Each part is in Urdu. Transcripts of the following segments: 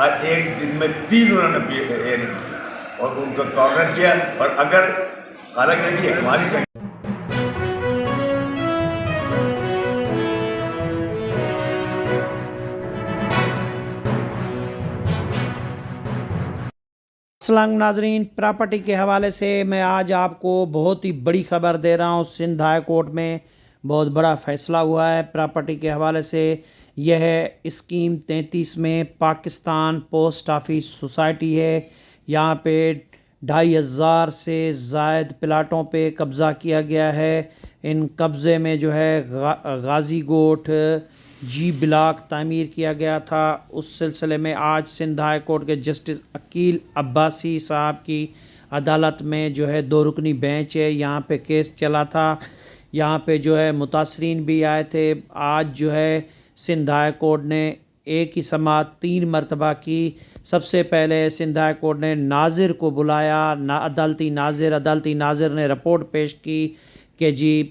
اور ایک دن میں 3 انہوں نے ایئرنگ کی اور ان کو کارنر کیا. اور اگر حالانکہ دیکھیے ہماری السلام ناظرین، پراپرٹی کے حوالے سے میں آج آپ کو بہت ہی بڑی خبر دے رہا ہوں. سندھ ہائی کورٹ میں بہت بڑا فیصلہ ہوا ہے پراپرٹی کے حوالے سے. یہ ہے اسکیم 33 میں پاکستان پوسٹ آفس سوسائٹی ہے. یہاں پہ 2500 سے زائد پلاٹوں پہ قبضہ کیا گیا ہے. ان قبضے میں جو ہے غازی گوٹھ جی بلاک تعمیر کیا گیا تھا. اس سلسلے میں آج سندھ ہائی کورٹ کے جسٹس عقیل عباسی صاحب کی عدالت میں جو ہے 2 رکنی بینچ ہے. یہاں پہ کیس چلا تھا. یہاں پہ جو ہے متاثرین بھی آئے تھے. آج جو ہے سندھ ہائی کورٹ نے ایک ہی سماعت 3 مرتبہ کی. سب سے پہلے سندھ ہائی کورٹ نے ناظر کو بلایا. عدالتی ناظر نے رپورٹ پیش کی کہ جی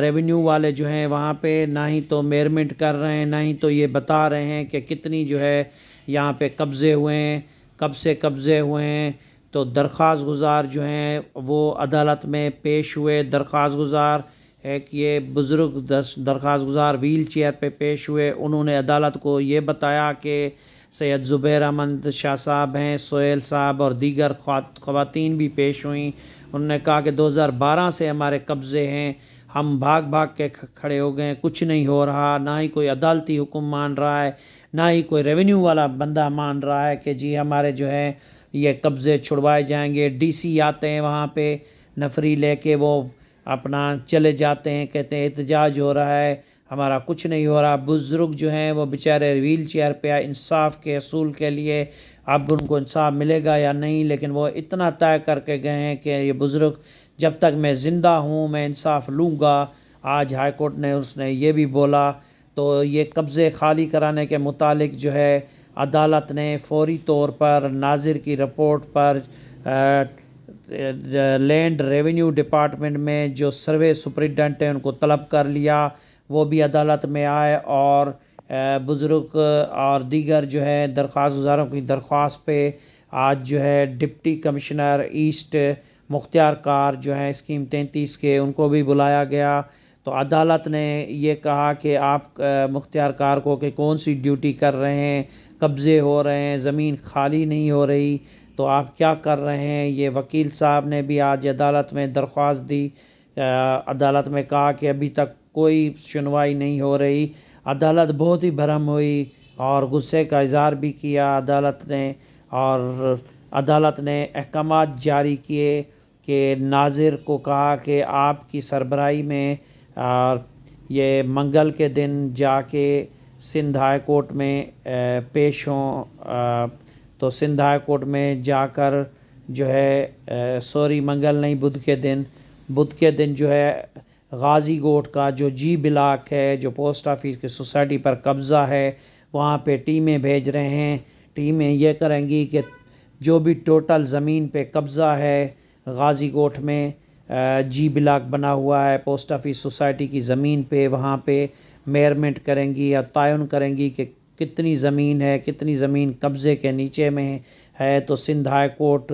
ریونیو والے جو ہیں وہاں پہ نہ ہی تو میئرمنٹ کر رہے ہیں، نہ ہی تو یہ بتا رہے ہیں کہ کتنی جو ہے یہاں پہ قبضے ہوئے ہیں، کب سے قبضے ہوئے ہیں. تو درخواست گزار جو ہیں وہ عدالت میں پیش ہوئے. درخواست گزار ایک یہ بزرگ درخواست گزار ویل چیئر پہ پیش ہوئے. انہوں نے عدالت کو یہ بتایا کہ سید زبیر احمد شاہ صاحب ہیں، سہیل صاحب اور دیگر خواتین بھی پیش ہوئیں. انہوں نے کہا کہ 2012 سے ہمارے قبضے ہیں، ہم بھاگ کے کھڑے ہو گئے، کچھ نہیں ہو رہا، نہ ہی کوئی عدالتی حکم مان رہا ہے، نہ ہی کوئی ریونیو والا بندہ مان رہا ہے کہ جی ہمارے جو ہے یہ قبضے چھڑوائے جائیں گے. ڈی سی آتے ہیں وہاں پہ نفری لے کے، وہ اپنا چلے جاتے ہیں، کہتے ہیں احتجاج ہو رہا ہے، ہمارا کچھ نہیں ہو رہا. بزرگ جو ہیں وہ بیچارے ویل چیئر پہ انصاف کے اصول کے لیے اب ان کو انصاف ملے گا یا نہیں، لیکن وہ اتنا طے کر کے گئے ہیں کہ یہ بزرگ جب تک میں زندہ ہوں میں انصاف لوں گا. آج ہائی کورٹ نے اس نے یہ بھی بولا. تو یہ قبضے خالی کرانے کے متعلق جو ہے عدالت نے فوری طور پر ناظر کی رپورٹ پر لینڈ ریونیو ڈپارٹمنٹ میں جو سروے سپرنٹینڈنٹ ہیں ان کو طلب کر لیا. وہ بھی عدالت میں آئے اور بزرگ اور دیگر جو ہے درخواست گزاروں کی درخواست پہ آج جو ہے ڈپٹی کمشنر ایسٹ مختار کار جو ہیں اسکیم 33 کے، ان کو بھی بلایا گیا. تو عدالت نے یہ کہا کہ آپ مختار کار کو کہ کون سی ڈیوٹی کر رہے ہیں، قبضے ہو رہے ہیں، زمین خالی نہیں ہو رہی، تو آپ کیا کر رہے ہیں. یہ وکیل صاحب نے بھی آج عدالت میں درخواست دی. عدالت میں کہا کہ ابھی تک کوئی سنوائی نہیں ہو رہی. عدالت بہت ہی برہم ہوئی اور غصے کا اظہار بھی کیا عدالت نے، اور عدالت نے احکامات جاری کیے کہ ناظر کو کہا کہ آپ کی سربراہی میں یہ منگل کے دن جا کے سندھ ہائی کورٹ میں پیش ہوں. تو سندھ ہائی کورٹ میں جا کر جو ہے منگل نہیں، بدھ کے دن جو ہے غازی گوٹھ کا جو جی بلاک ہے، جو پوسٹ آفس کی سوسائٹی پر قبضہ ہے، وہاں پہ ٹیمیں بھیج رہے ہیں. ٹیمیں یہ کریں گی کہ جو بھی ٹوٹل زمین پہ قبضہ ہے غازی گوٹھ میں، جی بلاک بنا ہوا ہے پوسٹ آفس سوسائٹی کی زمین پہ، وہاں پہ میئرمنٹ کریں گی یا تعین کریں گی کہ کتنی زمین ہے، کتنی زمین قبضے کے نیچے میں ہے. تو سندھ ہائی کورٹ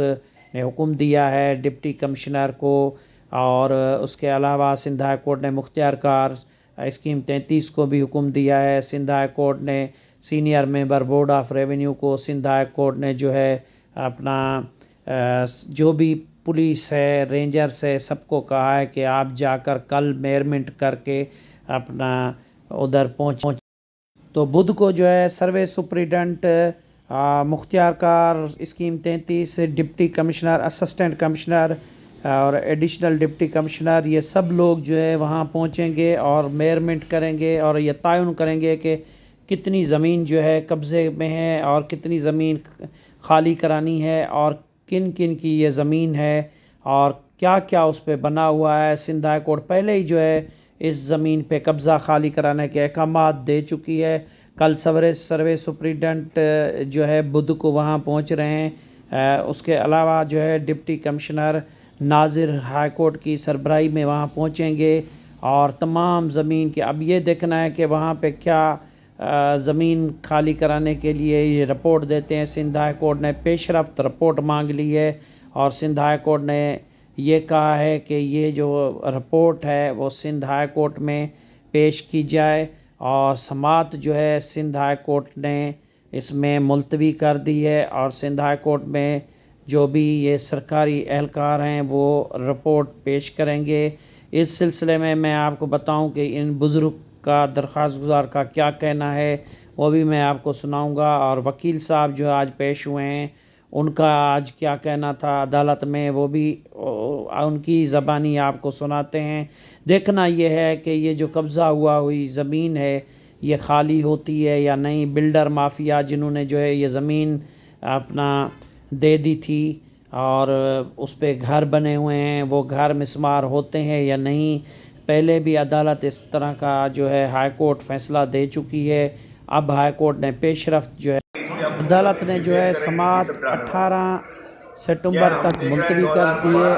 نے حکم دیا ہے ڈپٹی کمشنر کو، اور اس کے علاوہ سندھ ہائی کورٹ نے مختار کار اسکیم 33 کو بھی حکم دیا ہے. سندھ ہائی کورٹ نے senior member board of revenue کو، سندھ ہائی کورٹ نے جو ہے اپنا جو بھی پولیس ہے، رینجرز ہے، سب کو کہا ہے کہ آپ جا کر کل میئرمنٹ کر کے اپنا ادھر پہنچ. تو بدھ کو جو ہے سروے سپرنٹینڈنٹ مختار کار scheme 33، deputy commissioner, assistant commissioner اور ایڈیشنل ڈپٹی کمشنر، یہ سب لوگ جو ہے وہاں پہنچیں گے اور میئرمنٹ کریں گے اور یہ تعین کریں گے کہ کتنی زمین جو ہے قبضے میں ہے اور کتنی زمین خالی کرانی ہے اور کن کن کی یہ زمین ہے اور کیا کیا اس پہ بنا ہوا ہے. سندھ ہائی کورٹ پہلے ہی جو ہے اس زمین پہ قبضہ خالی کرانے کے احکامات دے چکی ہے. کل سروے سپرنٹینڈنٹ جو ہے بدھ کو وہاں پہنچ رہے ہیں. اس کے علاوہ جو ہے ڈپٹی کمشنر ناظر ہائی کورٹ کی سربراہی میں وہاں پہنچیں گے اور تمام زمین کے اب یہ دیکھنا ہے کہ وہاں پہ کیا زمین خالی کرانے کے لیے یہ رپورٹ دیتے ہیں۔ سندھ ہائی کورٹ نے پیش رفت رپورٹ مانگ لی ہے اور سندھ ہائی کورٹ نے یہ کہا ہے کہ یہ جو رپورٹ ہے وہ سندھ ہائی کورٹ میں پیش کی جائے، اور سماعت جو ہے سندھ ہائی کورٹ نے اس میں ملتوی کر دی ہے، اور سندھ ہائی کورٹ میں جو بھی یہ سرکاری اہلکار ہیں وہ رپورٹ پیش کریں گے۔ اس سلسلے میں آپ کو بتاؤں کہ ان بزرگ کا درخواست گزار کا کیا کہنا ہے وہ بھی میں آپ کو سناؤں گا، اور وکیل صاحب جو آج پیش ہوئے ہیں ان کا آج کیا کہنا تھا عدالت میں وہ بھی ان کی زبانی آپ کو سناتے ہیں۔ دیکھنا یہ ہے کہ یہ جو قبضہ ہوئی زمین ہے یہ خالی ہوتی ہے یا نہیں۔ بلڈر مافیا جنہوں نے جو ہے یہ زمین اپنا دے دی تھی اور اس پہ گھر بنے ہوئے ہیں، وہ گھر مسمار ہوتے ہیں یا نہیں۔ پہلے بھی عدالت اس طرح کا جو ہے ہائی کورٹ فیصلہ دے چکی ہے۔ اب ہائی کورٹ نے پیش رفت جو ہے عدالت نے جو ہے سماعت 18 ستمبر تک ملتوی کر دی ہے۔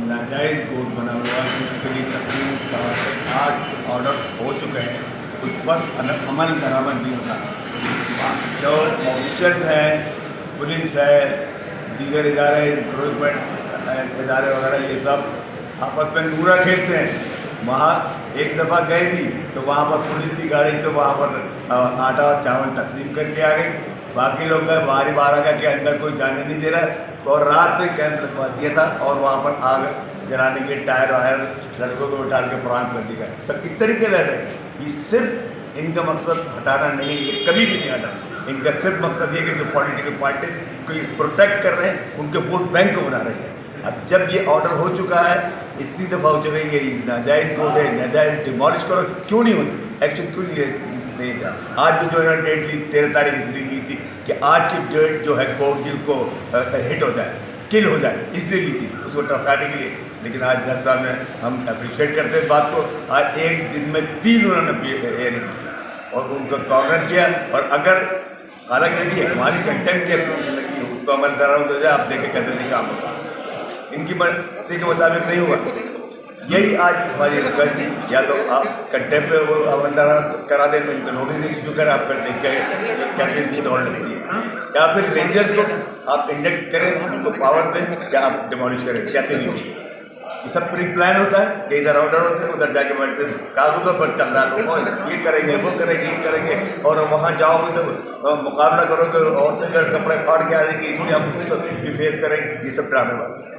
ناجائز کوٹ بنا ہوا ہے جس کے لیے تقسیم کا آج آرڈر ہو چکے ہیں، اس پر عمل درآمد نہیں ہوتا۔ جو آفیشل ہے، پولیس ہے، دیگر ادارے، انفورسمنٹ ادارے وغیرہ، یہ سب آپس میں نورا کھیلتے ہیں۔ وہاں ایک دفعہ گئے بھی تو وہاں پر پولیس کی گاڑی تو وہاں پر آٹا اور چاول تقسیم کر کے آ گئی، باقی لوگ گئے باہر باہر آ کے اندر کوئی جانے نہیں دے رہا، اور رات میں کیمپ لگوا دیا تھا اور وہاں پر آگ جلانے کے ٹائر وائر لڑکوں کو اٹھا کے فراہم کر دیا گیا۔ تو کس طریقے سے لڑے گا؟ یہ صرف ان کا مقصد ہٹانا نہیں ہے، یہ کبھی بھی نہیں ہٹانا۔ ان کا صرف مقصد یہ کہ جو پولیٹیکل پارٹی کو پروٹیکٹ کر رہے ہیں ان کے ووٹ بینک کو بنا رہے ہیں۔ اب جب یہ آرڈر ہو چکا ہے، اتنی دفعہ ہو چکا ہے کہ ناجائز کوٹ ہے، ناجائز ڈیمالش کرو، کیوں نہیں ہوتی ایکشن، کیوں نہیں تھا؟ آج بھی جو ہے نا ڈیٹ لی 13 تاریخ کی تھی کہ آج کی ڈیٹ جو ہے کورٹ کی کو ہٹ ہو جائے، کل ہو جائے، اس لیے لی تھی اس کو ٹرکانے کے لیے۔ لیکن آج جج صاحب نے، ہم اپریشیٹ کرتے ہیں اس بات کو، آج ایک دن میں 3 انہوں نے ہیئرنگ کی اور ان کو کارنر کیا۔ اور اگر حالانکہ دیکھیے ہماری کنٹینٹ کی اپلیکیشن لگی ہے، اس کو عمل درآمد ہو جائے، آپ دیکھیں کیسے نہیں کام ہوتا، ان کی مرضی کے مطابق نہیں ہوگا۔ یہی آج ہماری ریکویسٹ تھی، یا تو آپ کنٹینٹ پہ وہ عمل درآمد کرا دیں، ان کو نوٹس ایشو کریں، آپ کر دیکھ کے کیسے ان کی دوڑ لگتی ہے، یا پھر رینجرز کو آپ انڈکٹ کریں، ان کو پاور دیں، یا آپ ڈیمالش کریں، کیسے نہیں ہوتی۔ یہ سب پری پلان ہوتا ہے کہ ادھر آرڈر ہوتے ہیں، ادھر جا کے بیٹھتے ہیں، کاغذوں پر چل رہا ہے، تو یہ کریں گے، وہ کریں گے، یہ کریں گے، اور وہاں جاؤ گے تو مقابلہ کرو گے، عورتیں اگر کپڑے پھاڑ کے آ جائیں گی، اس لیے ہم اس کو بھی فیس کریں گے۔ یہ سب ڈرامے بات ہے۔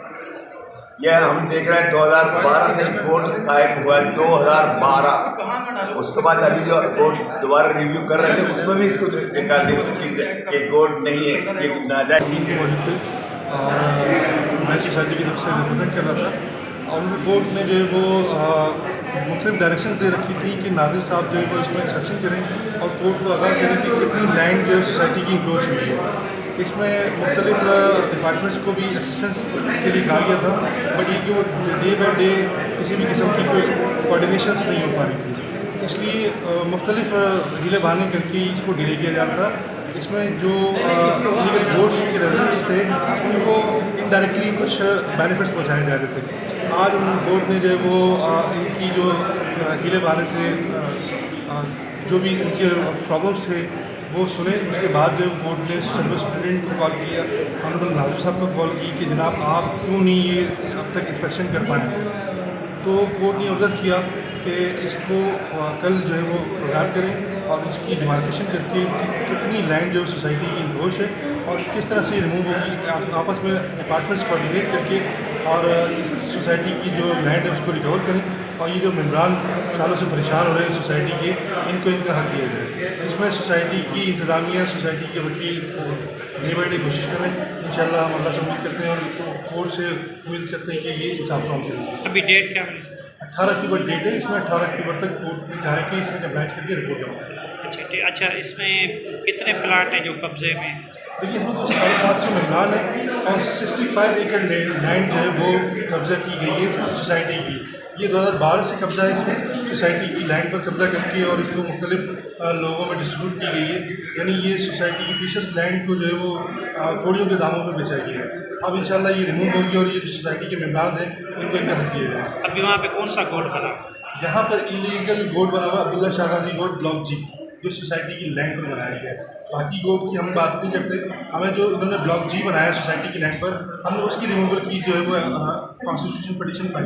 یہ ہم دیکھ رہے ہیں 2012 سے کورٹ قائم ہوا ہے، 2012، اس کے بعد ابھی جو کورٹ دوبارہ ریویو کر رہے تھے اس میں بھی اس کو نکال دیا کہ کورٹ نہیں ہے، یہ ناجائز۔ اور میں سوسائٹی کی طرف سے ریپرزینٹ کر رہا تھا، اور ان کو کورٹ نے جو ہے وہ مختلف ڈائریکشنز دے رکھی تھی کہ ناظر صاحب جو ہے وہ اس میں انسٹرکشن کریں اور کورٹ کو آگاہ کریں کہ کتنی لینڈ جو ہے سوسائٹی کی انکروچ ہوئی ہے۔ اس میں مختلف ڈپارٹمنٹس کو بھی اسسٹنس کے لیے کہا گیا تھا، بٹ یہ کہ وہ ڈے بائی ڈے کسی بھی قسم کی کوئی کوآرڈینیشنس نہیں ہو پا رہی تھی، اس لیے مختلف ہیلے بہانے کر کے اس کو ڈیلے کیا جا رہا تھا۔ اس میں جو لیگل بورڈس کے ریزلٹس تھے ان کو انڈائریکٹلی کچھ بینیفٹس پہنچائے جا رہے تھے۔ آج ان بورڈ نے جو ہے وہ ان کی جو ہیلے بہانے تھے، جو بھی ان کے پرابلمس تھے وہ سنے، اس کے بعد جو بورڈ نے سروس سپرنٹینڈنٹ کو کال کیا، آنریبل ناظر صاحب کو کال کی کہ جناب آپ کیوں نہیں یہ اب تک انسپیکشن کر پائیں۔ تو کورٹ نے آرڈر کیا کہ اس کو کل جو ہے وہ پروگرام کریں اور اس کی ڈیمارکیشن کر کے کتنی لینڈ جو سوسائٹی کی انکروچ ہے اور کس طرح سے ریموو ہوگی، آپس میں ڈپارٹمنٹس کوآرڈینیٹ کر کے اور اس سوسائٹی کی جو لینڈ ہے اس کو ریکور کریں، اور یہ جو ممبران سالوں سے پریشان ہو رہے ہیں سوسائٹی کے، ان کو ان کا حق دیا جائے۔ اس میں سوسائٹی کی انتظامیہ، سوسائٹی کے وکیل ڈے بائی ڈے کوشش کریں، انشاءاللہ ہم اللہ سے امید کرتے ہیں اور کورٹ سے امید کرتے ہیں کہ یہ انصاف فراہم کریں۔ ابھی ڈیٹ کیا ہے؟ 18 اکتوبر ڈیٹ ہے، اس میں 18 اکتوبر تک کورٹ نے کہا ہے کہ اس میں کمپلائنس کر کے رپورٹ کریں۔ اچھا، اس میں کتنے پلاٹ ہیں جو قبضے میں؟ دیکھیے اس میں تو 750 ممبران ہیں اور 65 ایکڑ لینڈ جو ہے وہ قبضہ کی گئی ہے سوسائٹی کی۔ یہ 2012 سے قبضہ ہے، اس میں سوسائٹی کی لینڈ پر قبضہ کر کے اور اس کو مختلف لوگوں میں ڈسٹریبیوٹ کی گئی ہے، یعنی یہ سوسائٹی کی پیشس لینڈ کو جو ہے وہ کوڑیوں کے داموں پہ بیچا گیا ہے۔ اب انشاءاللہ یہ ریموو ہوگی اور یہ جو سوسائٹی کے ممبرز ہیں ان کو ان کا حق دیا جائے. ابھی وہاں پہ کون سا گوٹ بنا؟ یہاں پر انلیگل گوٹ بنا ہوا عبداللہ شاہ غازی گوٹ بلاک جی جو سوسائٹی کی لینڈ پر بنایا گیا ہے. باقی گوٹ کی ہم بات نہیں کرتے. ہمیں جو انہوں نے بلاک جی بنایا سوسائٹی کی لینڈ پر ہم نے اس کی ریموول کی جو ہے وہ کانسٹیٹیوشن پٹیشن فائل